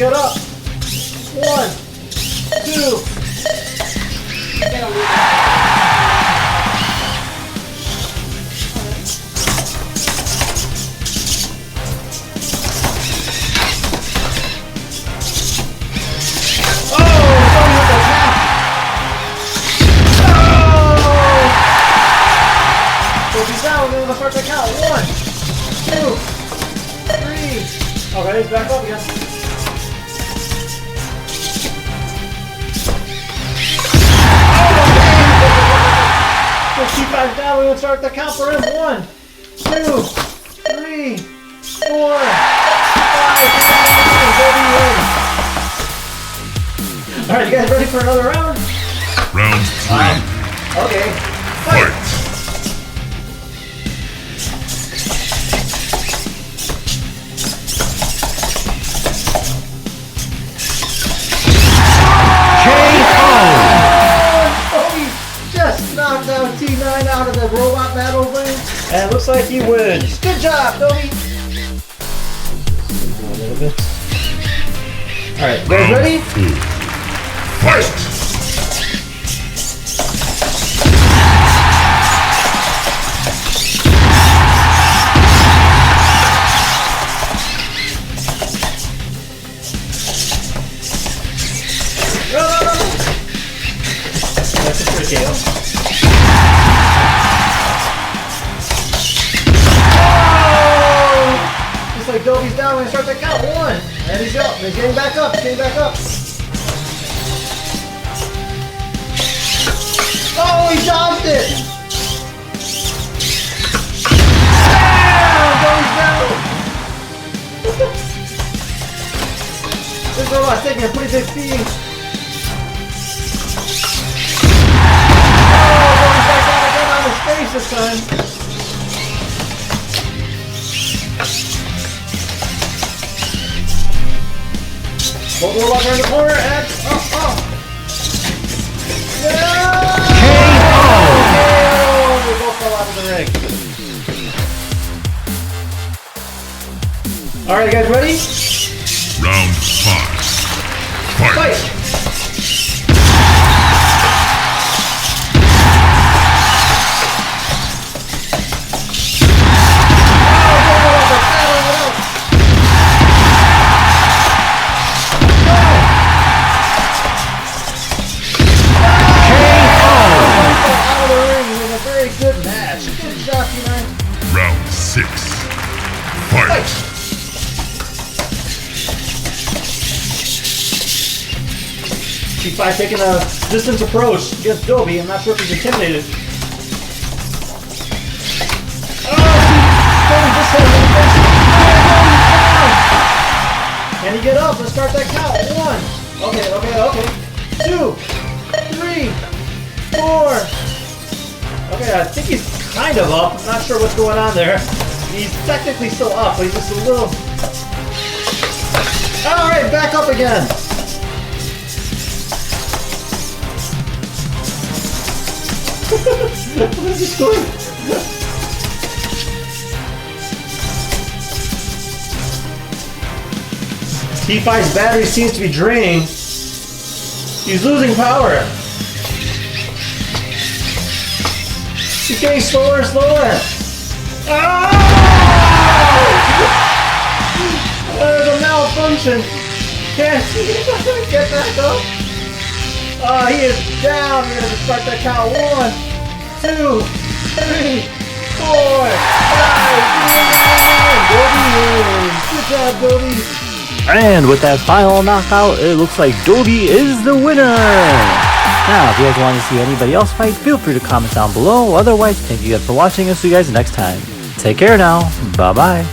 get up. 1, 2. We're gonna start the count. 1, 2, 3. Okay, let's back up again. So T5 down. We're gonna start the count for him. 1, 2, 3, 4, 5. All right, you guys ready for another round? Round 3. Okay. Fight. Knocked out T9 out of the robot battle ring. And it looks like he wins. Good job, Dobi. A little bit. Alright, guys ready? Fight! That's a tricky one. Like Dobi's down, we're gonna start the count. 1, and he's up. He's getting back up. Getting back up. Oh, he dodged it. Damn, Dobi's down. This robot's taking a pretty big beating. Oh, Dobi's back down again on his face this time. Both robots are in the corner and yeah! KO! They both fell out of the ring. Alright, guys, ready? Round 5. Fight! Good match. Good job, T9. Round 6. Fight! T5 taking a distance approach against Dobi. I'm not sure if he's intimidated. Can he get up? Let's start that count. 1. Okay. 2, 3, 4. Okay, I think he's kind of up. I'm not sure what's going on there. He's technically still up, but he's just a little... Alright, back up again. What is this doing? T5's battery seems to be draining. He's losing power. He's getting slower and slower. Oh! There's a malfunction. Can't get back up. Oh, he is down. We're going to start that count. 1, 2, 3, 4, 5. Dobi wins. Good job, Dobi. And with that final knockout, it looks like Dobi is the winner. Now, if you guys want to see anybody else fight, feel free to comment down below. Otherwise, thank you guys for watching. I'll see you guys next time. Take care now. Bye-bye.